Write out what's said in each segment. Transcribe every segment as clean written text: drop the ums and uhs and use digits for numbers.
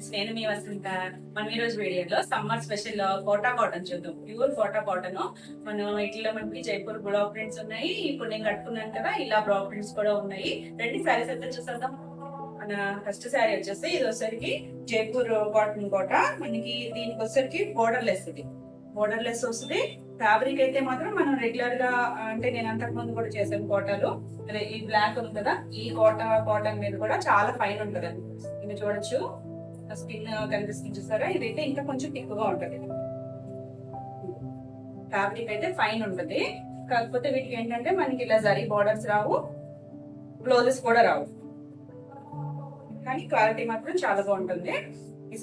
Friends, నేను మీ వసంత. మనం ఈ రోజు వీడియోలో సమ్మర్ స్పెషల్ కోటా కాటన్ చూద్దాం. Pure Kota cotton. మనం ఇట్లా మనకి జైపూర్ బ్లాక్ ప్రింట్స్ ఉన్నాయి. ఇప్పుడు నేను కట్టుకున్నాను కదా, ఇలా బ్లాక్ ప్రింట్స్ కూడా ఉన్నాయి. రెండు శారీస్ అయితే చూసేద్దాం. మన ఫస్ట్ శారీ వచ్చేసి ఇది వచ్చరికి జైపూర్ కాటన్ కోట. మనకి దీనికి వచ్చరికి బోర్డర్ లెస్, ఇది బోర్డర్ లెస్ వస్తుంది. ఫ్యాబ్రిక్ అయితే మాత్రం మనం రెగ్యులర్ గా, అంటే నేను అంతకు ముందు కూడా చేశాను కోటాలు. ఈ బ్లాక్ ఉంది కదా, ఈ కాటన్ మీద కూడా చాలా ఫైన్ ఉంటది. ఇది చూడొచ్చు, స్కిన్ కనిపిస్తుంది చూసారా. ఇదైతే ఇంకా కొంచెం థిక్గా ఉంటది. ఫ్యాబ్రిక్ అయితే ఫైన్ ఉంటది. కాకపోతే వీటికి ఏంటంటే మనకి ఇలా జరీ బార్డర్స్ రావు, బ్లౌజెస్ కూడా రావు, కానీ క్వాలిటీ మాత్రం చాలా బాగుంటుంది. ఈ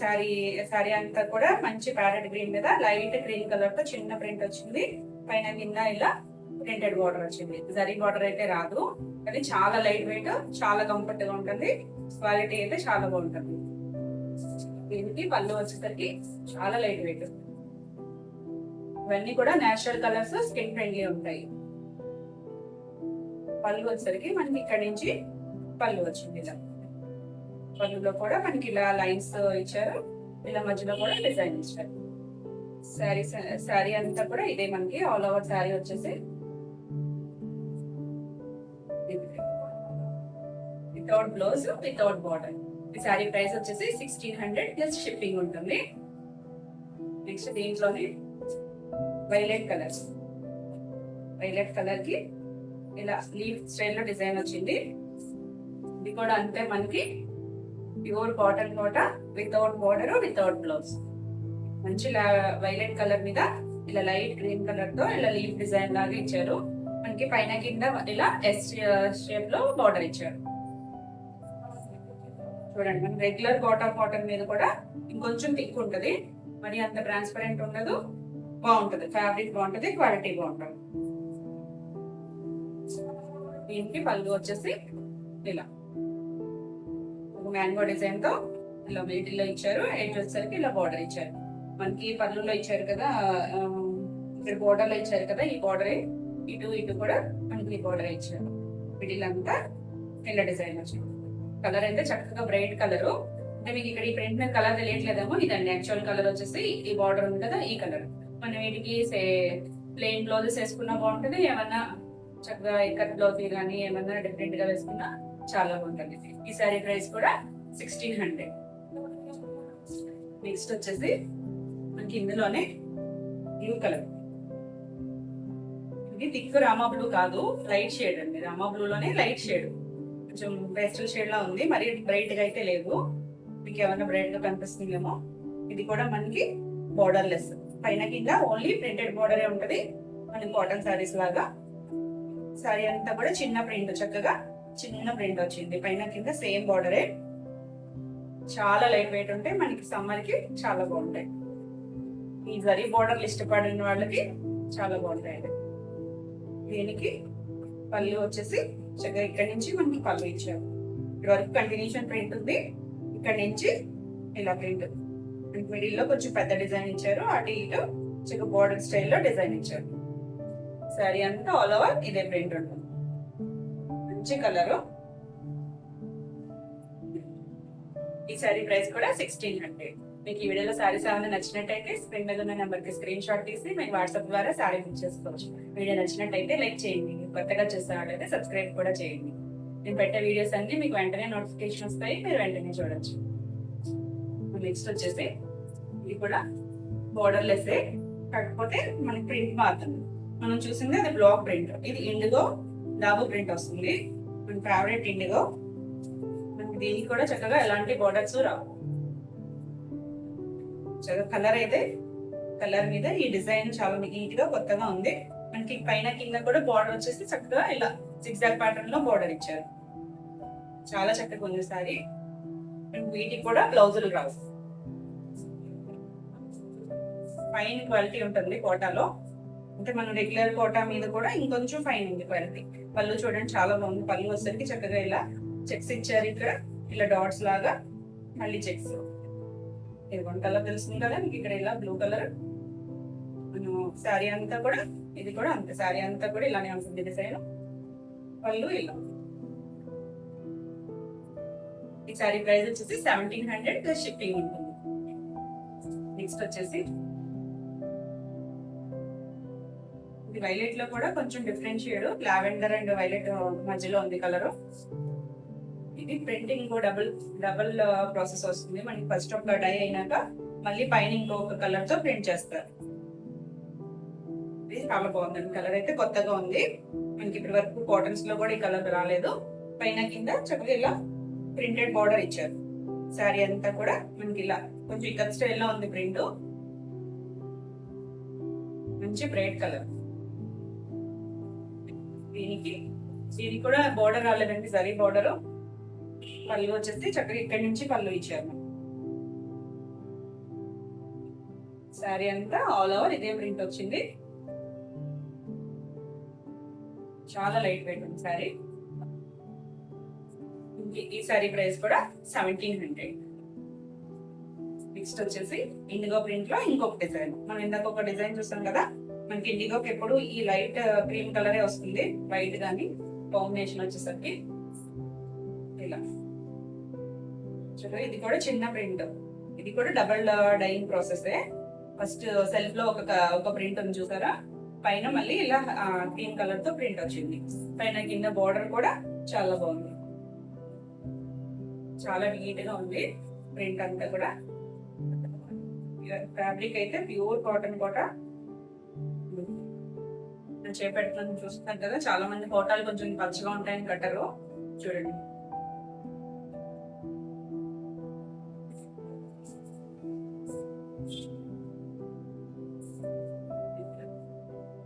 శారీ అంతా కూడా మంచి ప్యారెట్ గ్రీన్ మీద లైట్ గ్రీన్ కలర్ తో చిన్న ప్రింట్ వచ్చింది. పైన కింద ఇలా ప్రింటెడ్ బార్డర్ వచ్చింది. జరీ బార్డర్ అయితే రాదు, కానీ చాలా లైట్ వెయిట్, చాలా కంఫర్ట్ గా ఉంటుంది. క్వాలిటీ అయితే చాలా బాగుంటుంది. దీనికి పళ్ళు వచ్చేసరికి చాలా లైట్ వెయిట్. ఇవన్నీ కూడా నేచురల్ కలర్స్, స్కిన్ ఫ్రెండ్లీ ఉంటాయి. పళ్ళు వచ్చేసరికి మనకి ఇక్కడ నుంచి పళ్ళు వచ్చింది. ఇలా పళ్ళులో కూడా మనకి ఇలా లైన్స్ ఇచ్చారు, ఇలా మధ్యలో కూడా డిజైన్ ఇచ్చారు. శారీ అంతా కూడా ఇదే మనకి ఆల్ ఓవర్ శారీ వచ్చేసి వితౌట్ బ్లౌజ్, వితౌట్ బార్డర్. ఈ శారీ ప్రైస్ వచ్చేసి 1600 ప్లస్ షిప్పింగ్ ఉంటుంది. నెక్స్ట్ దీంట్లోనే వైలెట్ కలర్ కి ఇలా లీఫ్ స్టైల్ లో డిజైన్ వచ్చింది. ఇది కూడా అంతే మనకి ప్యూర్ కాటన్ కోట, వితౌట్ బార్డర్, వితౌట్ బ్లౌజ్. మంచి వైలెట్ కలర్ మీద ఇలా లైట్ గ్రీన్ కలర్ తో ఇలా లీఫ్ డిజైన్ లాగా ఇచ్చారు. మనకి పైన కింద ఇలా ఎస్ షేప్ లో బార్డర్ ఇచ్చారు. చూడండి, మన రెగ్యులర్ కాటన్ మీద కూడా ఇంకొంచెం థిక్ ఉంటది, మరి అంత ట్రాన్స్పరెంట్ ఉండదు. బాగుంటది, ఫ్యాబ్రిక్ బాగుంటది, క్వాలిటీ బాగుంటది. దీనికి పళ్ళు వచ్చేసి ఇలా మ్యాంగో డిజైన్ తో ఇలా వీటిల్లో ఇచ్చారు. ఎయిట్ వచ్చేసరికి ఇలా బార్డర్ ఇచ్చారు. మనకి పళ్ళులో ఇచ్చారు కదా, ఇక్కడ బార్డర్ లో ఇచ్చారు కదా, ఈ బార్డర్ ఇటు కూడా మనకి ఈ బార్డర్ ఇచ్చారు. వీటిలంతా ఇలా డిజైన్ వచ్చింది. కలర్ అయితే చక్కగా బ్రైట్ కలర్. అంటే మీకు ఇక్కడ ఈ ప్రింట్ మీద కలర్ తెలియట్లేదేమో, ఇదండి యాక్చువల్ కలర్ వచ్చేసి ఈ బార్డర్ ఉంది కదా, ఈ కలర్. మనం వీటికి ప్లెయిన్ బ్లౌజెస్ వేసుకున్నా బాగుంటుంది, ఏమన్నా చక్కగా ఇక్కత్ బ్లౌజ్ కానీ ఏమన్నా డిఫరెంట్ గా వేసుకున్నా చాలా బాగుంటుంది. ఈ శారీ ప్రైస్ కూడా 1600. నెక్స్ట్ వచ్చేసి మనకి ఇందులోనే బ్లూ కలర్. ఇది థిక్ రామా బ్లూ కాదు, లైట్ షేడ్ అండి. రామా బ్లూ లోనే లైట్ షేడ్, కొంచెం పేస్టల్ షేడ్ లా ఉంది, మరి బ్రైట్ గా అయితే లేదు. మీకు ఏమైనా బ్రైట్ గా కనిపిస్తుందేమో. ఇది కూడా మనకి బార్డర్ లెస్, పైన కింద ఓన్లీ ప్రింటెడ్ బార్డరే ఉంటది, మనకి కాటన్ శారీస్ లాగా. శారీ అంతా కూడా చిన్న ప్రింట్, చక్కగా చిన్న ప్రింట్ వచ్చింది. పైన కింద సేమ్ బార్డరే. చాలా లైట్ వెయిట్ ఉంటాయి, మనకి సమ్మర్ కి చాలా బాగుంటాయి. ఈ జరీ బార్డర్లు ఇష్టపడిన వాళ్ళకి చాలా బాగుంటాయి. దీనికి పళ్ళు వచ్చేసి చక్కగా ఇక్కడ నుంచి మనకి పళ్ళు ఇచ్చారు. ఇక్కడ వరకు కంటిన్యూషన్ ప్రింట్ ఉంది, ఇక్కడ నుంచి ఇలా ప్రింట్. మిడిల్ లో కొంచెం పెద్ద డిజైన్ ఇచ్చారు, అటు ఇటు చక్కగా బార్డర్ స్టైల్లో డిజైన్ ఇచ్చారు. శారీ అంతా ఆల్ ఓవర్ ఇదే ప్రింట్ ఉంటుంది. మంచి కలరు. ఈ శారీ ప్రైస్ కూడా 1600. మీకు ఈ వీడియోలో శారీస్ ఏమైనా నచ్చినట్టయితే స్క్రీన్ మీద ఉన్న నెంబర్ కి స్క్రీన్ షాట్ తీసి మీకు వాట్సాప్ ద్వారా శారీ బుక్ చేసుకోవచ్చు. వీడియో నచ్చినట్టయితే లైక్ చేయండి, కొత్తగా చూస్తున్నట్లయితే సబ్స్క్రైబ్ కూడా చేయండి. నేను పెట్టే వీడియోస్ అన్ని మీకు వెంటనే నోటిఫికేషన్ వస్తాయి, మీరు వెంటనే చూడొచ్చు. నెక్స్ట్ వచ్చేసి ఇది కూడా బోర్డర్ లెస్, కాకపోతే మనకి ప్రింట్ మారుతుంది. మనం చూసింది అది బ్లాక్ ప్రింట్, ఇది ఇండిగో డాబు ప్రింట్ వస్తుంది. మన ఫేవరెట్ ఇండిగో. మనకి దీనికి కూడా చక్కగా ఎలాంటి బోర్డర్స్ రావు. కలర్ అయితే కలర్ మీద ఈ డిజైన్ చాలా నీట్ గా కొత్తగా ఉంది. మనకి పైన కింద కూడా బార్డర్ వచ్చేసి చక్కగా ఇలా సిక్సాక్ ప్యాటర్న్ లో బార్డర్ ఇచ్చారు. చాలా చక్కగా ఉంది సారీ. వీటికి కూడా బ్లౌజులు రావు. ఫైన్ క్వాలిటీ ఉంటుంది కోటాలో. అంటే మనం రెగ్యులర్ కోటా మీద కూడా ఇంకొంచెం ఫైన్ ఉంది క్వాలిటీ. పళ్ళు చూడండి చాలా బాగుంది. పళ్ళు వచ్చేసరికి చక్కగా ఇలా చెక్స్ ఇచ్చారు. ఇక్కడ ఇలా డాట్స్ లాగా మళ్ళీ చెక్స్. ఇది వన్ కలర్ తెలుస్తుంది కదా మీకు, ఇక్కడ ఇలా బ్లూ కలర్. శారీ అంతా కూడా ఇది కూడా అంతే, శారీ అంతా కూడా ఇలానే ఉంటుంది డిజైన్. పళ్ళు ఇలా. ఈ సారీ ప్రైస్ వచ్చేసి 1700 ప్లస్ షిప్పింగ్ ఉంటుంది. నెక్స్ట్ వచ్చేసి ఇది వైలెట్ లో కూడా కొంచెం different shade, lavender and violet మధ్యలో ఉంది కలర్. ఇది ప్రింటింగ్ డబుల్ ప్రాసెస్ వస్తుంది. మనకి ఫస్ట్ ఒక డై అయినాక మళ్ళీ పైన ఇంకొక కలర్ తో ప్రింట్ చేస్తారు. ఇది చాలా బాగుందండి, కలర్ అయితే కొత్తగా ఉంది. మనకి ఇప్పటి వరకు కాటన్స్ లో కూడా ఈ కలర్ రాలేదు. పైన కింద చక్కగా ఇలా ప్రింటెడ్ బార్డర్ ఇచ్చారు. శారీ అంతా కూడా మనకి ఇలా కొంచెం ఇక్కత్ స్టైల్ లో ఉంది ప్రింట్. మంచి బ్రైట్ కలర్. దీనికి కూడా బార్డర్ రాలేదండి, జరీ బార్డర్. పళ్ళు వచ్చేసి చక్కగా ఇక్కడి నుంచి పళ్ళు ఇచ్చారు. శారీ అంతా ఆల్ ఓవర్ ఇదే ప్రింట్ వచ్చింది. చాలా లైట్ వెయిట్ ఉంది శారీ. ఈ శారీ ప్రైస్ కూడా 1700. నెక్స్ట్ వచ్చేసి ఇండిగో ప్రింట్ లో ఇంకొక డిజైన్. మనం ఇందాక ఒక డిజైన్ చూస్తాం కదా, మనకి ఇండిగోకి ఎప్పుడు ఈ లైట్ క్రీమ్ కలరే వస్తుంది, వైట్ గానీ. కాంబినేషన్ వచ్చేసరికి ఇలా ఇది కూడా చిన్న ప్రింట్. ఇది కూడా double dyeing process. First self లో ఒక ప్రింట్ ఉంది చూసారా, పైన మళ్ళీ ఇలా క్రీమ్ కలర్ తో ప్రింట్ వచ్చింది. పైన కింద బార్డర్ కూడా చాలా బాగుంది, చాలా నీట్ గా ఉంది ప్రింట్ అంతా కూడా. ఫ్యాబ్రిక్ అయితే ప్యూర్ కాటన్ కోట. చేపెట్టిన చూస్తున్నాను కదా, చాలా మంది కోటాలు కొంచెం పచ్చగా ఉంటాయని కట్టరు. చూడండి,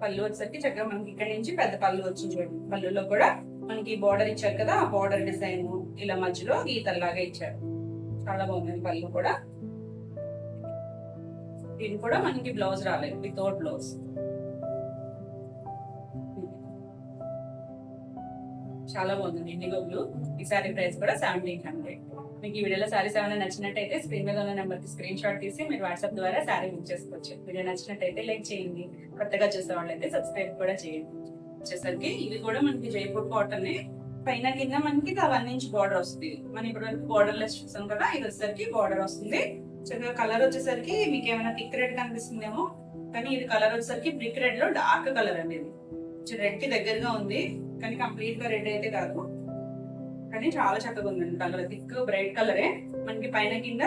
పళ్ళు వచ్చేసరికి చక్కగా మనకి ఇక్కడ నుంచి పెద్ద పళ్ళు వచ్చింది. చూడండి, పళ్ళులో కూడా మనకి బార్డర్ ఇచ్చారు కదా, ఆ బార్డర్ డిజైన్ ఇలా మధ్యలో గీతల్లాగా ఇచ్చారు. చాలా బాగుంది పళ్ళు కూడా. ఇది కూడా మనకి బ్లౌజ్ రాలేదు, వితౌట్ బ్లౌజ్. చాలా బాగుంది ఇండిగో బ్లూ. ఈ సారీ ప్రైస్ కూడా 1700. మీకు ఈ వీడియోలో సారీస్ ఏమైనా నచ్చినట్టయితే స్క్రీన్ మీద ఉన్న నెంబర్ కి స్క్రీన్ షాట్ తీసి మీరు వాట్సాప్ ద్వారా సారీ బుక్ చేసుకోవచ్చు. వీడియో నచ్చినట్టయితే లైక్ చేయండి, కొత్తగా చూసే వాళ్ళైతే సబ్స్క్రైబ్ కూడా చేయండి. వచ్చేసరికి ఇవి కూడా మనకి జైపూర్ కాటన్. పైన కింద మనకి 1 ఇంచ్ బార్డర్ వస్తుంది. మనం ఇప్పుడు బార్డర్ లెస్ చూసాం కదా, ఇది వచ్చేసరికి బార్డర్ వస్తుంది. చక్కగా కలర్ వచ్చేసరికి మీకు ఏమైనా థిక్ రెడ్ కనిపిస్తుందేమో, కానీ ఇది కలర్ వచ్చేసరికి బ్రిక్ రెడ్ లో డార్క్ కలర్ అండి. ఇది రెడ్ కి దగ్గరగా ఉంది, కానీ కంప్లీట్ గా రెడ్ అయితే కాదు, కానీ చాలా చక్కగా ఉందండి. కలర్ థిక్ బ్రైట్ కలరే. మనకి పైన కింద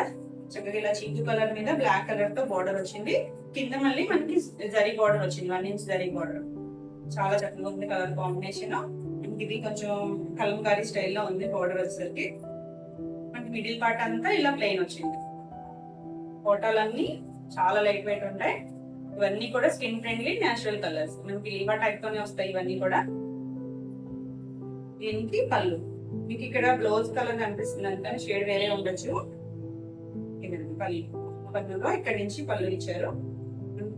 చక్కగా ఇలా చింకు కలర్ మీద బ్లాక్ కలర్ తో బార్డర్ వచ్చింది. కింద మళ్ళీ మనకి జరీ బార్డర్ వచ్చింది, 1 ఇంచ్ జరీ బార్డర్. చాలా చక్కగా ఉంది కలర్ కాంబినేషన్. ఇది కొంచెం కలంకారీ స్టైల్లో ఉంది బార్డర్ వచ్చేసరికి. మనకి మిడిల్ పార్ట్ అంతా ఇలా ప్లెయిన్ వచ్చింది. ఫోటోలన్నీ చాలా లైట్ వెయిట్ ఉంటాయి. ఇవన్నీ కూడా స్కిన్ ఫ్రెండ్లీ న్యాచురల్ కలర్స్. మనకి లీవా టైప్ తోనే వస్తాయి ఇవన్నీ కూడా. దీనికి పళ్ళు మీకు ఇక్కడ బ్లౌజ్ కలర్ కనిపిస్తుంది అంటే షేడ్ వేరే ఉండొచ్చు. పళ్ళులో ఇక్కడ నుంచి పళ్ళు ఇచ్చారు.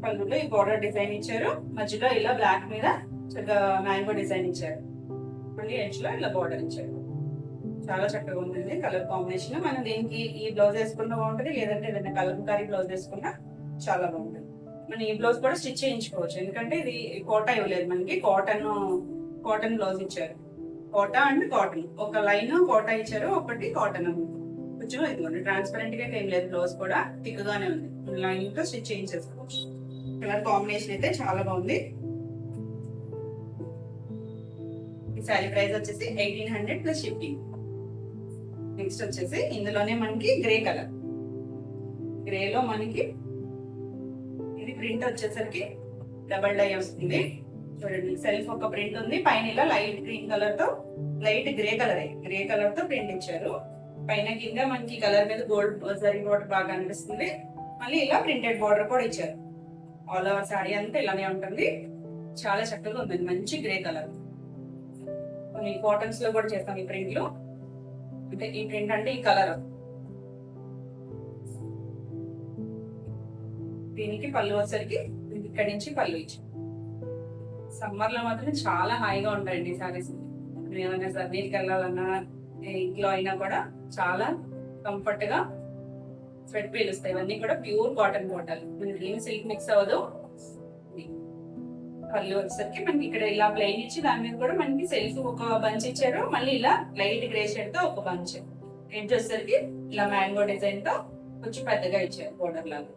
పళ్ళులో ఈ బార్డర్ డిజైన్ ఇచ్చారు, మధ్యలో ఇలా బ్లాక్ మీద చక్కగా మ్యాంగో డిజైన్ ఇచ్చారు. మళ్ళీ ఎడ్జ్ లో ఇలా బార్డర్ ఇచ్చారు. చాలా చక్కగా ఉంటుంది కలర్ కాంబినేషన్. మనం దీనికి ఈ బ్లౌజ్ వేసుకున్నా బాగుంటుంది, లేదంటే ఏదైనా కలంకారీ బ్లౌజ్ వేసుకున్నా చాలా బాగుంటుంది. మనం ఈ బ్లౌజ్ కూడా స్టిచ్ చేయించుకోవచ్చు, ఎందుకంటే ఇది కోటా ఇవ్వలేదు మనకి, కాటన్ బ్లౌజ్ ఇచ్చారు. కోటా అండ్ కాటన్, ఒక లైన్ కోటా ఇచ్చారు, ఒకటి కాటన్. కొంచెం ఇదిగోండి ట్రాన్స్పరెంట్ గా ఏం లేదు, బ్లౌజ్ కూడా థిక్ గానే ఉంది. లైన్ తో స్టిచ్ చేయించేసుకోవచ్చు. కలర్ కాంబినేషన్ అయితే చాలా బాగుంది. ఈ సారీ ప్రైస్ వచ్చేసి 1800 ప్లస్ షిప్పింగ్. నెక్స్ట్ వచ్చేసి ఇందులోనే మనకి గ్రే కలర్. గ్రేలో మనకి ఇది ప్రింట్ వచ్చేసరికి డబల్ డై వస్తుంది. చూడండి, సెల్ఫ్ ఒక ప్రింట్ ఉంది, పైన ఇలా లైట్ గ్రీన్ కలర్ తో, లైట్ గ్రే కలర్ తో ప్రింట్ ఇచ్చారు. పైన కింద మనకి కలర్ మీద గోల్డ్ జరీ బార్డర్ బాగా అనిపిస్తుంది. మళ్ళీ ఇలా ప్రింటెడ్ బార్డర్ కూడా ఇచ్చారు. ఆల్ ఓవర్ సారీ అంతా ఇలానే ఉంటుంది. చాలా చక్కగా ఉందండి, మంచి గ్రే కలర్. కొన్ని కాటన్స్ లో కూడా చేస్తాం ఈ ప్రింట్ లో. అంటే ఈ ప్రింట్ అంటే ఈ కలర్. దీనికి పళ్ళు వచ్చరికి ఇక్కడి నుంచి పళ్ళు ఇచ్చారు. సమ్మర్ లో మాత్రం చాలా హాయిగా ఉంటాయండి సారీస్. ఏమైనా సర్నీకి వెళ్ళాలన్నా, ఇంట్లో అయినా కూడా చాలా కంఫర్ట్ గా స్వెట్ పీలుస్తాయి. ఇవన్నీ కూడా ప్యూర్ కాటన్ కోటాలు, మనకి ఏమి సిల్క్ మిక్స్ అవ్వదు. పళ్ళు వచ్చేసరికి మనకి ఇక్కడ ఇలా ప్లెయిన్ ఇచ్చి దాని మీద కూడా మనకి సెల్ఫ్ ఒక బంచ్ ఇచ్చారు. మళ్ళీ ఇలా లైట్ గ్రే షేడ్ తో ఒక బంచ్. ఎడ్జ్ వచ్చేసరికి ఇలా మ్యాంగో డిజైన్ తో కొంచెం పెద్దగా ఇచ్చారు బోర్డర్ లాగా.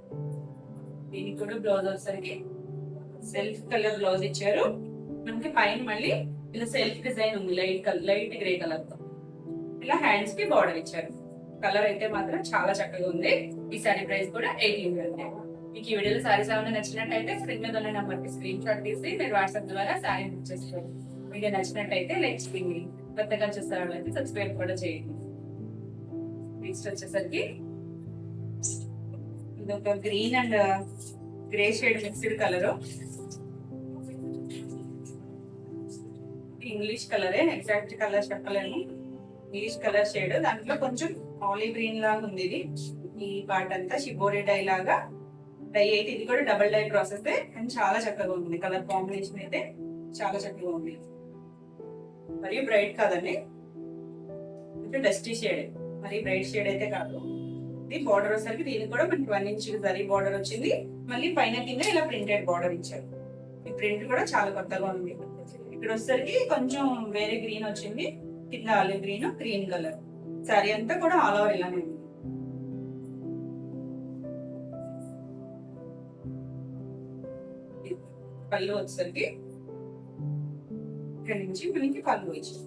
దీనికి కూడా బ్లౌజ్ వచ్చేసరికి సెల్ఫ్ కలర్ బ్లౌజ్ ఇచ్చారు. మనకి పైన మళ్ళీ ఇలా సెల్ఫ్ డిజైన్ ఉంది లైట్ గ్రే కలర్ తో. ఇలా హ్యాండ్స్ కి బార్డర్ ఇచ్చారు. కలర్ అయితే మాత్రం చాలా చక్కగా ఉంది. ఈ సారీ ప్రైస్ కూడా 1800. మీకు ఈ వీడియోలో సారీస్ ఏమైనా నచ్చినట్టయితే స్క్రీన్ మీద ఉన్న నెంబర్ కి స్క్రీన్ షాట్ తీసి మీరు వాట్సాప్ ద్వారా సారీ బుక్ చేసుకోండి. వీడియో నచ్చినట్టయితే లైక్ చేయండి. కొత్తగా చూసే వాళ్ళైతే సబ్స్క్రైబ్ కూడా చేయండి. నెక్స్ట్ వచ్చేసరికి ఇది ఒక green and grey shade mixed colour. English కలరే, ఎగ్జాక్ట్ కలర్ చెప్పలేము. ఇంగ్లీష్ కలర్ షేడ్, దాంట్లో కొంచెం ఆలివ్ గ్రీన్ లాగా ఉంది. ఇది ఈ పార్ట్ అంతా షిబోరి డై లాగా డై అయితే, ఇది కూడా డబుల్ డై ప్రాసెస్ అండ్ చాలా చక్కగా ఉంది. కలర్ కాంబినేషన్ అయితే చాలా చక్కగా ఉంది. మరియు బ్రైట్ కాదండి, కొంచెం డస్టీ షేడ్, మరి బ్రైట్ షేడ్ అయితే కాదు. ఇది బార్డర్ వచ్చేసరికి దీనికి కూడా మనకి 1 ఇంచ్ జరీ బార్డర్ వచ్చింది. మళ్ళీ పైన కింద ఇలా ప్రింటెడ్ బార్డర్ ఇచ్చారు. ఈ ప్రింట్ కూడా చాలా కొత్తగా ఉంది. ఇక్కడ వచ్చేసరికి కొంచెం వేరే గ్రీన్ వచ్చింది, కింద olive green, green colour. Sorry అంతా కూడా ఆల్ ఓవర్ ఇలానే ఉంది. పళ్ళు వచ్చేసరికి ఇక్కడ నుంచి మనకి పళ్ళు ఇచ్చారు.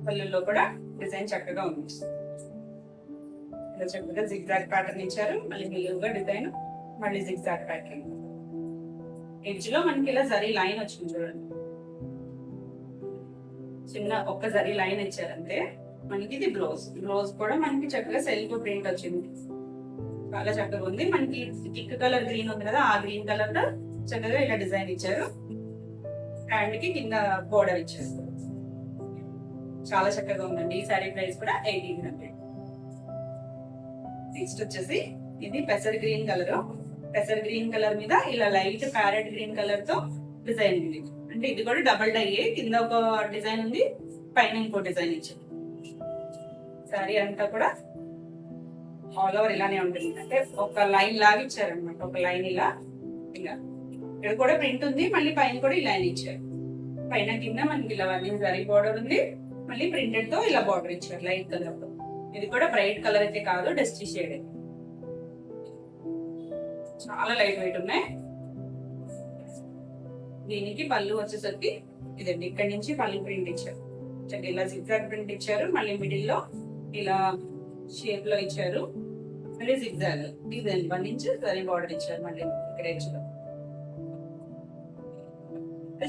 పళ్ళులో కూడా డిజైన్ చక్కగా ఉంది. ఇలా చక్కగా జిగ్జాగ్ ప్యాటర్న్ ఇచ్చారు. మళ్ళీ నిలువుగా డిజైన్, మళ్ళీ జిగ్జాగ్ ప్యాటర్న్. ఎడ్జ్ లో మనకి ఇలా జరీ లైన్ వచ్చింది చూడండి. చిన్న ఒక్క జరీ లైన్ ఇచ్చారంటే మనకి ఇది బ్లౌజ్. బ్లౌజ్ కూడా మనకి చక్కగా సెల్ఫ్ ప్రింట్ వచ్చింది. చాలా చక్కగా ఉంది. మనకి థిక్ కలర్ గ్రీన్ ఉంది కదా, ఆ గ్రీన్ కలర్ లో చక్కగా ఇలా డిజైన్ ఇచ్చారు. హ్యాండ్ కి కింద బోర్డర్ ఇచ్చారు. చాలా చక్కగా ఉందండి. ఈ సారీ ప్రైస్ కూడా 1800. నెక్స్ట్ వచ్చేసి ఇది పెసర్ గ్రీన్ కలర్. పెసర్ గ్రీన్ కలర్ మీద ఇలా లైట్ ప్యారెట్ గ్రీన్ కలర్ తో డిజైన్ ఉంది. అంటే ఇది కూడా డబల్ డై, కింద ఒక డిజైన్ ఉంది, పైన ఇంకో డిజైన్ ఇచ్చారు. సారీ అంతా కూడా ఆల్ ఓవర్ ఇలానే ఉంటుంది. అంటే ఒక లైన్ లాగా ఇచ్చారనమాట. ఒక లైన్ ఇలా ఇలా ఇక్కడ కూడా ప్రింట్ ఉంది, మళ్ళీ పైన కూడా ఈ లైన్ ఇచ్చారు. పైన కింద మనకి ఇలా 1 ఇంచ్ జరీ బార్డర్ ఉంది, మళ్ళీ ప్రింటెడ్ తో ఇలా బార్డర్ ఇచ్చారు లైట్ కలర్ తో. ఇది కూడా బ్రైట్ కలర్ అయితే కాదు, డస్టీ షేడ్. చాలా లైట్ వెయిట్ ఉన్నాయి. దీనికి పళ్ళు వచ్చేసరికి ఇదండి, ఇక్కడ నుంచి పళ్ళు ప్రింట్ ఇచ్చారు. ఇలా జిగ్జాగ్ ప్రింట్ ఇచ్చారు, మళ్ళీ మిడిల్ లో ఇలా షేప్ లో ఇచ్చారు, మళ్ళీ zigzag design 1 inch zari border ఇచ్చారు. మళ్ళీ ఇక్కడ ఎడ్జ్ లో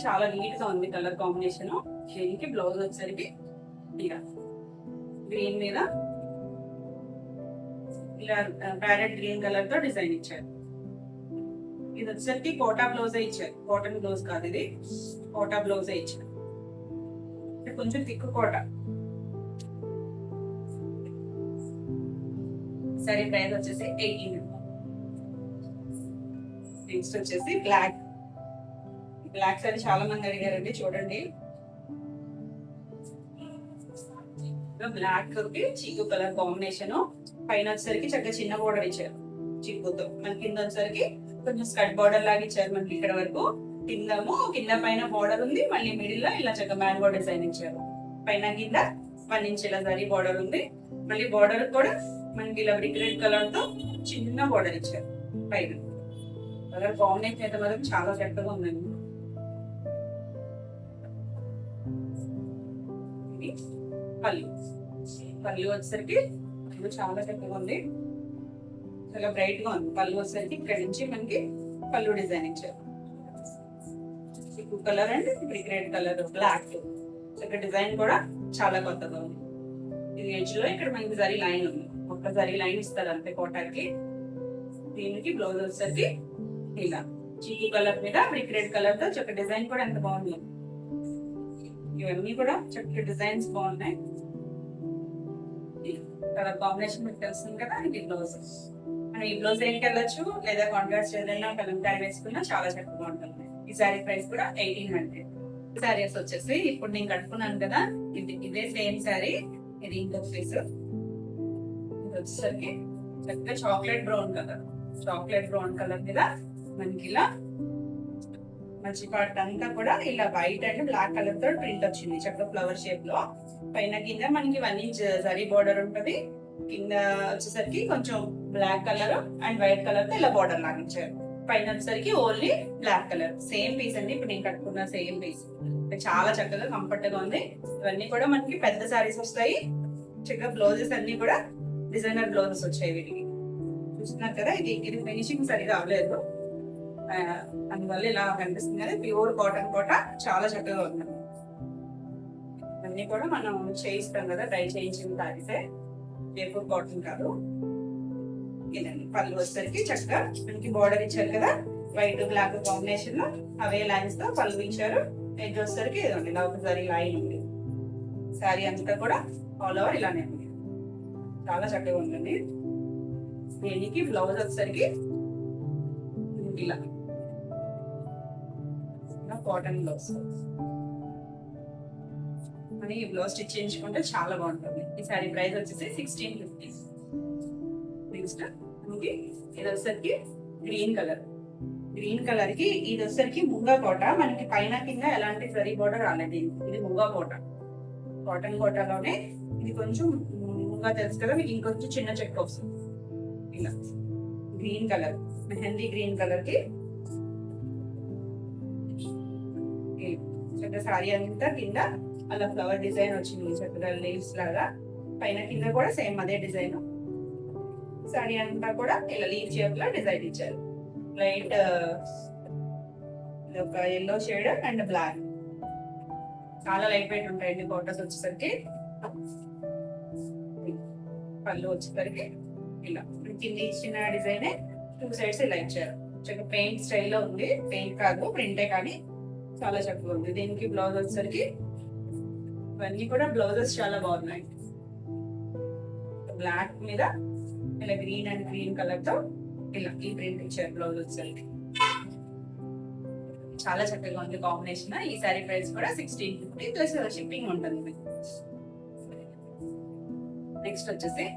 చాలా నీట్ గా ఉంది కలర్ కాంబినేషన్. దీనికి బ్లౌజ్ వచ్చేసరికి ఇలా గ్రీన్ మీద ఇలా ప్యారెట్ గ్రీన్ కలర్ తో డిజైన్ ఇచ్చారు. ఇది వచ్చేసరికి కోటా బ్లౌజ్ ఇచ్చారు. కాటన్ బ్లౌజ్ కాదు, ఇది కోటా బ్లౌజ్ ఇచ్చారు. కొంచెం తిక్కు కోట. సరే ప్రైస్ వచ్చేసి 1800. నెక్స్ట్ వచ్చేసి బ్లాక్. బ్లాక్ సారీ చాలా మంది అడిగారండి, చూడండి. బ్లాక్ చీకు కలర్ కాంబినేషన్. పైన వచ్చేసరికి చక్కగా చిన్న బోర్డర్ ఇచ్చారు చీకుతో. మన కింద వచ్చేసరికి కొంచెం స్కర్ట్ బోర్డర్ లాగా ఇచ్చారు. మనకి ఇక్కడ వరకు కింద పైన బోర్డర్ ఉంది, మళ్ళీ మిడిల్ లో ఇలా చక్కగా మ్యాంగో డిజైన్ ఇచ్చారు. పైన కింద 1 ఇంచ్ ఇలా జరీ బోర్డర్ ఉంది. మళ్ళీ బోర్డర్ కూడా మనకి ఇలా బ్రిక్ రెడ్ కలర్ తో చిన్న బోర్డర్ ఇచ్చారు. పైన కలర్ కాంబినేషన్ అయితే మాత్రం చాలా చక్కగా ఉందండి. పళ్ళు వచ్చేసరికి చాలా చక్కగా ఉంది, చాలా బ్రైట్ గా ఉంది. పళ్ళు వచ్చేసరికి ఇక్కడ నుంచి మనకి పళ్ళు డిజైన్ ఇచ్చారు. Colour and brick red colour, black. ఇక్కడ డిజైన్ కూడా చాలా కొత్తగా ఉంది. ఇది ఎడ్జ్ లో ఇక్కడ మనకి జరీ లైన్ ఉంది, ఒక్క జరీ లైన్ ఇస్తారు అంతే కోటాకి. దీనికి బ్లౌజ్ వచ్చేసరికి ఇలా చీకు కలర్ మీద బ్రిక్ రెడ్ కలర్ తో చక్క డిజైన్ కూడా ఎంత బాగుంది. ఇవన్నీ కూడా చక్కటి డిజైన్స్ బాగున్నాయి. కలర్ కాంబినేషన్ మీకు తెలుస్తుంది కదా. ఇది బ్లౌజ్. మనం ఈ బ్లౌజ్ ఏం వెళ్ళొచ్చు, లేదా కాంట్రాస్ట్ ఏదైనా కలంకారీ వేసుకున్నా చాలా చక్కగా ఉంటుంది. ఈ సారీ ప్రైస్ కూడా 1800. సారీస్ వచ్చేసి ఇప్పుడు నేను కట్టుకున్నాను కదా, ఇదే సేమ్ సారీ. ఇది ఇంకొక పీస్. ఇది వచ్చేసరికి చక్కగా చాక్లెట్ బ్రౌన్ కలర్ మీద మనకి ఇలా మంచి పార్ట్ అంతా కూడా ఇలా వైట్ అండ్ బ్లాక్ కలర్ తో ప్రింట్ వచ్చింది చక్కగా ఫ్లవర్ షేప్ లో. పైన కింద మనకి 1 ఇంచ్ జరీ బోర్డర్ ఉంటది. కింద వచ్చేసరికి కొంచెం black colour and white colour తో ఇలా బోర్డర్ లాగా ఇచ్చారు. పైన వచ్చేసరికి only black colour. Same piece అండి, ఇప్పుడు నేను కట్టుకున్న సేమ్ పీస్. చాలా చక్కగా కంఫర్ట్ గా ఉంది. ఇవన్నీ కూడా మనకి పెద్ద సారీస్ వస్తాయి. చక్కగా బ్లౌజెస్ అన్ని కూడా డిజైనర్ బ్లౌజెస్ వచ్చాయి వీటికి. చూస్తున్నారు కదా, ఇది ఫినిషింగ్ సరిగా అవ్వలేదు, అందువల్ల ఇలా కనిపిస్తుంది కదా. ప్యూర్ కాటన్ కోట చాలా చక్కగా ఉంది. అన్ని కూడా మనం చేయిస్తాం కదా, డై చేయించిన సారీసే, జైపూర్ కాటన్ కాదు. ఇదండి పళ్ళు వచ్చేసరికి చక్కగా మనకి బార్డర్ ఇచ్చారు కదా, వైట్ బ్లాక్ కాంబినేషన్ లో అవే లైన్స్ తో పళ్ళు ఇచ్చారు. ఎడ్జ్ వచ్చేసరికి ఇదండి ఇలా ఒకసారి లైన్ ఉంది. శారీ అంతా కూడా ఆల్ ఓవర్ ఇలానే ఉంది, చాలా చక్కగా ఉందండి. దీనికి బ్లౌజ్ వచ్చేసరికి ఇలా కాటన్ బ్లౌజ్. అని ఈ బ్లౌజ్ స్టిచ్ చేయించుకుంటే చాలా బాగుంటుంది. ఈ సారీ ప్రైస్ వచ్చేసి 1650. నెక్స్ట్ మనకి ఇది వచ్చేసరికి గ్రీన్ కలర్. గ్రీన్ కలర్ కి ఇది వచ్చేసరికి ముంగా కోట. మనకి పైన కింద ఎలాంటి జరీ బోర్డర్ రాలేదు. ఇది ముంగా కోట, కాటన్ కోటలోనే. ఇది కొంచెం ముంగా తెలుసు కదా మీకు, ఇంకొంచెం చిన్న చెక్ వస్తుంది. ఇలా green colour, mehndi green colour కి చక్కగా సారీ అంతా కింద అలా ఫ్లవర్ డిజైన్ వచ్చింది, చక్కగా లీవ్స్ లాగా. పైన కింద కూడా సేమ్ అదే డిజైన్. సారీ అంతా కూడా ఇలా లీవ్ షేప్ లో డిజైన్ ఇచ్చారు. లైట్ ఒక ఎల్లో షేడ్ అండ్ బ్లాక్. చాలా లైట్ వెయిట్ ఉంటాయండి కోటస్ వచ్చేసరికి. పళ్ళు వచ్చేసరికి ఇలా కింద ఇచ్చిన డిజైన్ 2 సైడ్స్ ఇలా ఇచ్చారు. చక్కగా పెయింట్ స్టైల్లో ఉంది, పెయింట్ కాదు ప్రింటే, కానీ చాలా చక్కగా ఉంది. దీనికి బ్లౌజ్ వచ్చేసరికి ఇవన్నీ కూడా బ్లౌజెస్ చాలా బాగున్నాయి. బ్లాక్ మీద ఇలా గ్రీన్ అండ్ గ్రీన్ కలర్ తో ఇలా ఈ ప్రింట్ ఇచ్చారు. బ్లౌజ్ వచ్చేసరికి చాలా చక్కగా ఉంది కాంబినేషన్. ఈ సారీ ప్రైస్ కూడా 1650 ప్లస్ షిప్పింగ్ ఉంటుంది. నెక్స్ట్ వచ్చేసి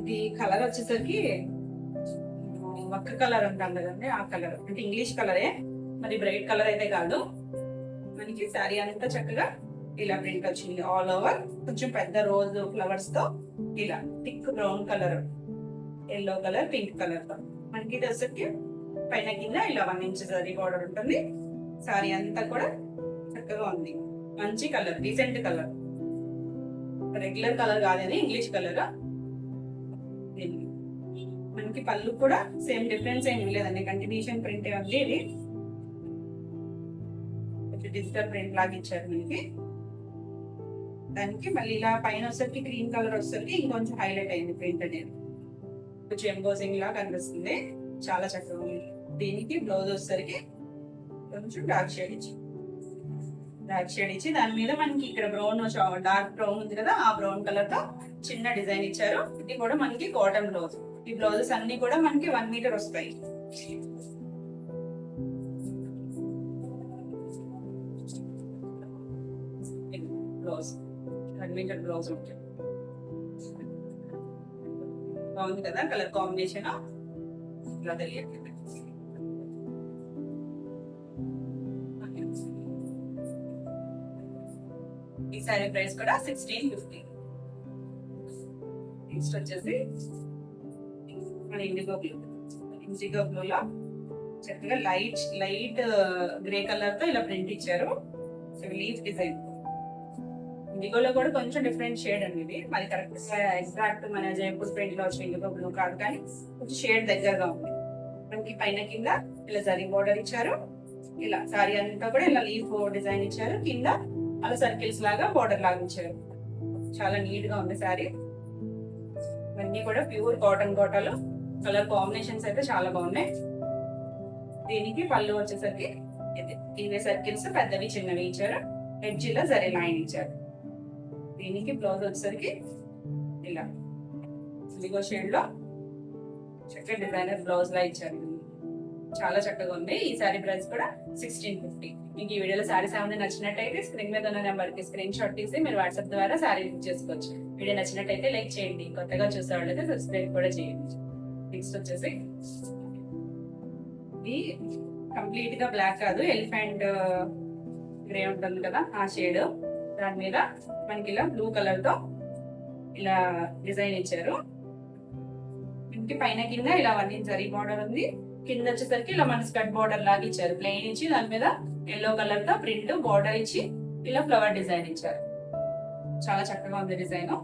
ఇది కలర్ వచ్చేసరికి వక్క కలర్ అంటాం కదండి, ఆ కలర్. అంటే ఇంగ్లీష్ కలరే, మరి బ్రైట్ కలర్ అయితే కాదు. మనకి శారీ అంతా చక్కగా ఇలా ప్రింట్ వచ్చింది ఆల్ ఓవర్. కొంచెం పెద్ద రోజ్ ఫ్లవర్స్ తో ఇలా thick brown colour, yellow colour, pink colour తో మనకి ఇది వచ్చేసరికి పైన కింద ఇలా 1 ఇంచ్ జరీ బోర్డర్ ఉంటుంది. శారీ అంతా కూడా చక్కగా ఉంది. మంచి colour, decent colour, regular colour కాదని ఇంగ్లీష్ కలర్. మనకి పళ్ళు కూడా సేమ్ డిఫరెన్స్ ఏమి లేదండి, కంటిన్యూషన్ ప్రింట్ ఉంది. ఇది డిజిటల్ ప్రింట్ లాగా ఇచ్చారు మనకి. దానికి మళ్ళీ ఇలా పైన వచ్చేసరికి గ్రీన్ కలర్ వచ్చేసరికి ఇంకొంచెం హైలైట్ అయింది ప్రింట్ అనేది. కొంచెం ఎంబోజింగ్ లాగా కనిపిస్తుంది, చాలా చక్కగా ఉంది. దీనికి బ్లౌజ్ వచ్చేసరికి కొంచెం డార్క్ షేడ్ ఇచ్చి దాని మీద మనకి ఇక్కడ బ్రౌన్, డార్క్ బ్రౌన్ ఉంది కదా, ఆ బ్రౌన్ కలర్ తో చిన్న డిజైన్ ఇచ్చారు. ఇది కూడా మనకి కాటన్ బ్లౌజ్. ఈ బ్లౌజెస్ అన్ని కూడా మనకి 1 మీటర్ వస్తాయి. బ్లౌజ్ 1 మీటర్ బ్లౌజ్ ఉంటుంది. బాగుంది కదా కలర్ కాంబినేషన్, ఇలా తెలియట్లేదు. ఈ సారీ ప్రైస్ కూడా 1650. నెక్స్ట్ వచ్చేసి మన ఇండిగో బ్లూలో చక్కగా లైట్ గ్రే కలర్ తో ఇలా ప్రింట్ ఇచ్చారు. Leaf design. ఇండిగోలో కూడా కొంచెం డిఫరెంట్ షేడ్ అండి ఇది. మరి కరెక్ట్ గా ఎగ్జాక్ట్ మన జైపూర్ ప్రింట్ లో వచ్చిన ఇండిగో బ్లూ కాదు, కానీ కొంచెం షేడ్ దగ్గరగా ఉంది. మనకి పైన కింద ఇలా జరీ బోర్డర్ ఇచ్చారు. ఇలా సారీ అంతా కూడా ఇలా లీఫ్ డిజైన్ ఇచ్చారు. కింద అలా సర్కిల్స్ లాగా బోర్డర్ లాగా ఇచ్చారు. చాలా నీట్ గా ఉంది సారీ. ఇవన్నీ కూడా ప్యూర్ కాటన్ కోటాలు. కలర్ కాంబినేషన్స్ అయితే చాలా బాగున్నాయి. దీనికి పళ్ళు వచ్చేసరికి ఇవే సర్కిల్స్ పెద్దవి చిన్నవి ఇచ్చారు. ఎడ్జ్ లో జరీ లైన్ ఇచ్చారు. దీనికి బ్లౌజ్ వచ్చేసరికి ఇలా ఇదిగో షేడ్ లో చక్కగా డిజైనర్ బ్లౌజ్ లా ఇచ్చారు. చాలా చక్కగా ఉంది. ఈ సారీ ప్రైస్ కూడా 1650. మీకు ఈ వీడియోలో సారీస్ ఏమైనా నచ్చినట్టయితే స్క్రీన్ మీద ఉన్న నెంబర్ కి స్క్రీన్ షాట్ తీసి మీరు వాట్సాప్ ద్వారా సారీ బుక్ చేసుకోవచ్చు. వీడియో నచ్చినట్టయితే లైక్ చేయండి, కొత్తగా చూసే వాళ్ళైతే సబ్స్క్రైబ్ కూడా చేయండి. నెక్స్ట్ వచ్చేసి ఇది కంప్లీట్ గా బ్లాక్ కాదు, ఎలిఫెంట్ గ్రే ఉంటుంది కదా ఆ షేడ్. దాని మీద మనకి ఇలా బ్లూ కలర్ తో ఇలా డిజైన్ ఇచ్చారు. ఇంటి పైన కింద ఇలా 1 ఇంచ్ జరీ బార్డర్ ఉంది. కింద వచ్చేసరికి ఇలా మన స్కర్ట్ బార్డర్ లాగా ఇచ్చారు. ప్లెయిన్ ఇచ్చి దాని మీద ఎల్లో కలర్ తో ప్రింట్ బార్డర్ ఇచ్చి ఇలా ఫ్లవర్ డిజైన్ ఇచ్చారు. చాలా చక్కగా ఉంది డిజైన్.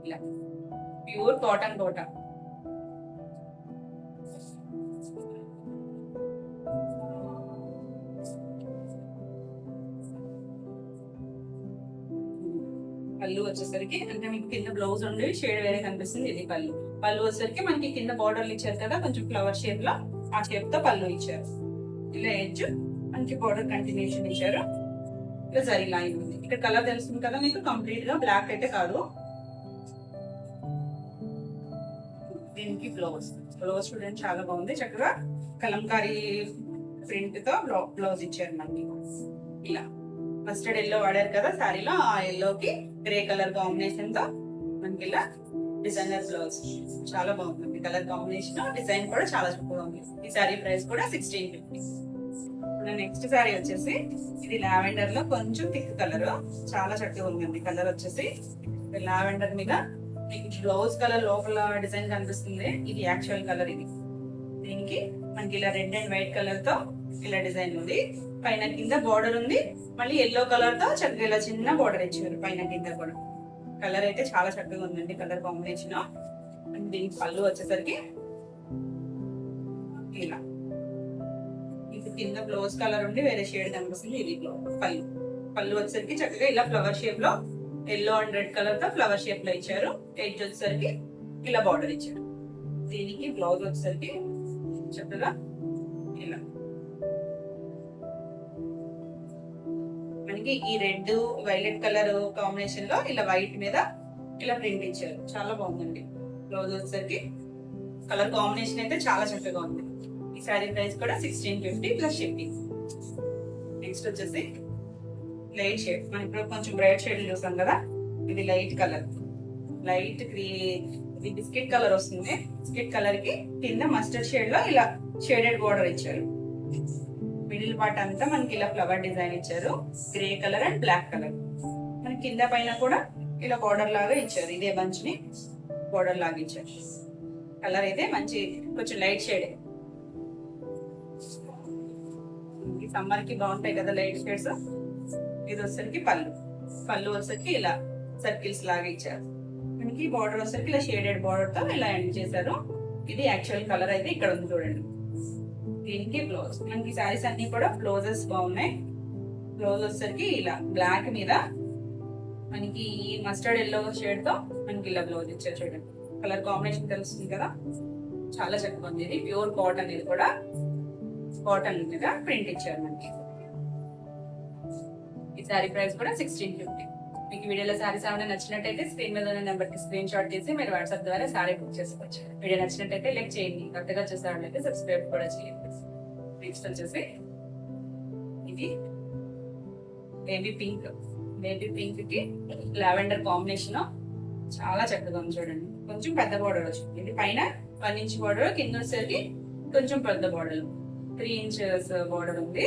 ఇలా ప్యూర్ కాటన్ కోట. పళ్ళు వచ్చేసరికి అంటే మీకు కింద బ్లౌజ్ ఉండి షేడ్ వేరే కనిపిస్తుంది. ఇది పళ్ళు. పళ్ళు వచ్చేసరికి మనకి కింద బార్డర్లు ఇచ్చారు కదా, కొంచెం ఫ్లవర్ షేప్ లో ఆ షేప్ తో పళ్ళు ఇచ్చారు. ఇలా ఎడ్జ్ మనకి బార్డర్ కంటిన్యూషన్ ఇచ్చారు. ఇలా జరీ లైన్ ఉంది. ఇక్కడ కలర్ తెలుస్తుంది కదా మీకు, కంప్లీట్ గా బ్లాక్ అయితే కాదు. దీనికి బ్లౌజ్ చూడండి చాలా బాగుంది. చక్కగా కలంకారీ ప్రింట్ తో బ్లౌజ్ ఇచ్చారు మనకి. ఇలా మస్టర్డ్ ఎల్లో వాడారు కదా శారీలో, ఆ ఎల్లోకి గ్రే కలర్ కాంబినేషన్ తో మనకి ఇలా డిజైనర్ బ్లౌజ్. చాలా బాగుంది కలర్ కాంబినేషన్. డిజైన్ కూడా చాలా చక్కగా ఉంది. ఈ శారీ ప్రైస్ కూడా 1650. నెక్స్ట్ శారీ వచ్చేసి ఇది లావెండర్ లో కొంచెం థిక్ కలర్, చాలా చక్కగా ఉంది కలర్ వచ్చేసి. లావెండర్ మీద బ్లౌజ్ కలర్ లోపల డిజైన్ కనిపిస్తుంది. ఇది యాక్చువల్ కలర్. ఇది దీనికి మనకి ఇలా రెడ్ అండ్ వైట్ కలర్ తో ఇలా డిజైన్ ఉంది. పైన కింద బార్డర్ ఉంది. మళ్ళీ ఎల్లో కలర్ తో చక్కగా ఇలా చిన్న బార్డర్ ఇచ్చారు పైన కింద కూడా. కలర్ అయితే చాలా చక్కగా ఉందండి కలర్ కాంబినేషన్. దీనికి పళ్ళు వచ్చేసరికి ఇలా ఇది కింద బ్లౌజ్ కలర్ ఉండి వేరే షేడ్ కనిపిస్తుంది. ఇది పళ్ళు వచ్చేసరికి చక్కగా ఇలా ఫ్లవర్ షేప్ లో ఎల్లో అండ్ రెడ్ కలర్ తో ఫ్లవర్ షేప్ లో ఇచ్చారు. ఎడ్జ్ వచ్చేసరికి ఇలా బార్డర్ ఇచ్చారు. దీనికి బ్లౌజ్ వచ్చేసరికి చక్కగా ఇలా మనకి ఈ రెడ్ వైలెట్ కలర్ కాంబినేషన్ లో ఇలా వైట్ మీద ఇలా ప్రింట్ ఇచ్చారు. చాలా బాగుందండి. బ్లౌజ్ వచ్చేసరికి కలర్ కాంబినేషన్ అయితే చాలా చక్కగా ఉంది. ఈ శారీ ప్రైస్ కూడా 1650 ప్లస్ షిప్పింగ్. నెక్స్ట్ వచ్చేసి లైట్ షేడ్. మనం ఇప్పుడు కొంచెం బ్రైట్ షేడ్ చూసాం కదా, ఇది లైట్ కలర్. లైట్ ఇది బిస్కెట్ కలర్ వస్తుంది. బిస్కెట్ కలర్ కి కింద మస్టర్డ్ షేడ్ లో ఇలా షేడెడ్ బోర్డర్ ఇచ్చారు. మిడిల్ పార్ట్ అంతా మనకి ఇలా ఫ్లవర్ డిజైన్ ఇచ్చారు. Grey colour and black colour. మనకి కింద పైన కూడా ఇలా బోర్డర్ లాగా ఇచ్చారు. ఇదే బంచ్ని బోర్డర్ లాగా ఇచ్చారు. కలర్ అయితే మంచి కొంచెం లైట్ షేడ్. ఈ సమ్మర్ కి బాగుంటాయి కదా లైట్ షేడ్స్. ఇది వచ్చేసరికి పళ్ళు వచ్చేసరికి ఇలా సర్కిల్స్ లాగా ఇచ్చారు. మనకి బార్డర్ వచ్చేసరికి ఇలా షేడెడ్ బార్డర్ తో ఇలా ఎండ్ చేశారు. ఇది యాక్చువల్ కలర్ అయితే ఇక్కడ ఉంది చూడండి. దీనికి బ్లౌజ్. మనకి శారీస్ అన్ని కూడా బ్లౌజెస్ బాగున్నాయి. బ్లౌజ్ వచ్చేసరికి ఇలా బ్లాక్ మీద మనకి మస్టర్డ్ ఎల్లో షేడ్ తో మనకి ఇలా బ్లౌజ్ ఇచ్చారు చూడండి. కలర్ కాంబినేషన్ తెలుస్తుంది కదా, చాలా చక్కగా ఉంది. ఇది ప్యూర్ కాటన్. ఇది కూడా కాటన్ మీద ప్రింట్ ఇచ్చారు మనకి. ఈ శారీ ప్రైస్ కూడా 1650. మీకు వీడియోలో శారీస్ ఏమైనా నచ్చినట్టయితే స్క్రీన్ మీద ఉన్న నెంబర్ కి స్క్రీన్ షాట్ తీసి మీరు వాట్సాప్ ద్వారా శారీ బుక్ చేసుకోవచ్చు. వీడియో నచ్చినట్టయితే లైక్ చేయండి. కొత్తగా చూసారంటే సబ్స్క్రైబ్ కూడా చేయండి. నెక్స్ట్ వచ్చేసి ఇది బేబీ పింక్ కి లావెండర్ కాంబినేషన్ చాలా చక్కగా ఉంది చూడండి. కొంచెం పెద్ద బార్డర్ వచ్చింది. ఇది పైన 1 ఇంచ్ బార్డర్, కింద వచ్చేసరికి కొంచెం పెద్ద బార్డర్ 3 ఇంచెస్ బార్డర్ ఉంది.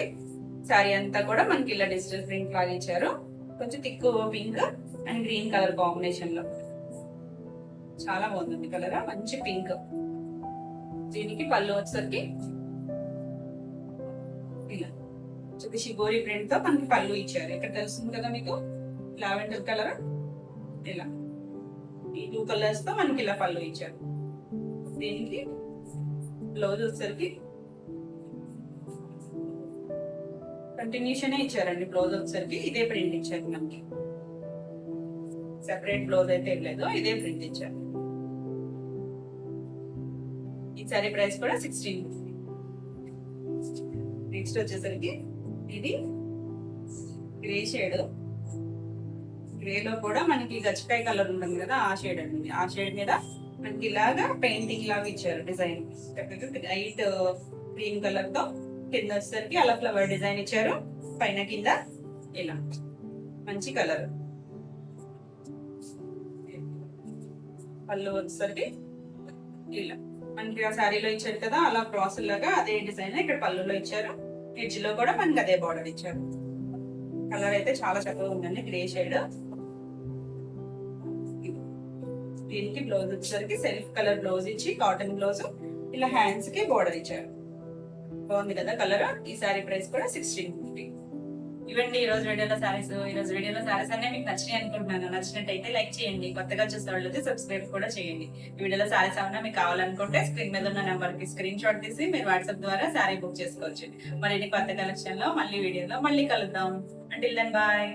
శారీ అంతా కూడా మనకి ఇలా డిజిటల్ ప్రింట్ లాగా ఇచ్చారు. కొంచెం thick pink and green colour combination లో చాలా బాగుంది కలర్. మంచి పింక్. దీనికి పళ్ళు వచ్చేసరికి ఇలా షిబోరి ప్రింట్ తో మనకి పళ్ళు ఇచ్చారు. ఇక్కడ తెలుస్తుంది కదా మీకు లావెండర్ కలర్. ఇలా ఈ 2 కలర్స్ తో మనకి ఇలా పళ్ళు ఇచ్చారు. దీనికి బ్లౌజ్ వచ్చేసరికి కంటిన్యూషన్ ఇచ్చారండి. బ్లౌజ్ వచ్చేసరికి ఇదే ప్రింట్ ఇచ్చారు. మనకి సెపరేట్ బ్లౌజ్ అయితే లేదు, ఇదే ప్రింట్ ఇచ్చారు. ఈ సారీ ప్రైస్ కూడా 1650. నెక్స్ట్ వచ్చేసరికి ఇది గ్రే షేడ్. గ్రేలో కూడా మనకి గచ్చికాయ కలర్ ఉంటుంది కదా, ఆ షేడ్ అండి. ఆ షేడ్ మీద మనకి ఇలాగా పెయింటింగ్ లాగా ఇచ్చారు డిజైన్. లైట్ గ్రీన్ కలర్ తో కింద వచ్చేసరికి అలా ఫ్లవర్ డిజైన్ ఇచ్చారు. పైన కింద ఇలా మంచి కలర్. పళ్ళు వచ్చేసరికి ఇలా మనకి ఆ శారీలో ఇచ్చారు కదా, అలా క్రాస్ లాగా అదే డిజైన్ ఇక్కడ పళ్ళులో ఇచ్చారు. ఎడ్జ్ లో కూడా మనకి అదే బార్డర్ ఇచ్చారు. కలర్ అయితే చాలా చక్కగా ఉందండి, గ్రే షేడ్. దీనికి బ్లౌజ్ వచ్చేసరికి సెల్ఫ్ కలర్ బ్లౌజ్ ఇచ్చి కాటన్ బ్లౌజ్, ఇలా హ్యాండ్స్ కి బోర్డర్ ఇచ్చారు. బాగుంది కదా కలర్. ఈ సారీ ప్రైస్ కూడా 1650. ఇవ్వండి ఈ రోజు వీడియోలో సారీస్ అన్నీ మీకు నచ్చినాయి అనుకుంటున్నాను. నచ్చినట్టయితే లైక్ చేయండి, కొత్తగా చూసే వాళ్ళైతే సబ్స్క్రైబ్ కూడా చేయండి. ఈ వీడియోలో సారీస్ ఏమన్నా మీకు కావాలనుకుంటే స్క్రీన్ మీద ఉన్న నెంబర్ కి స్క్రీన్ షాట్ తీసి మీరు వాట్సాప్ ద్వారా సారీ బుక్ చేసుకోవచ్చు. మరిన్ని కొత్త కలెక్షన్ లో మళ్ళీ వీడియోలో మళ్ళీ కలుద్దాం. Until then bye.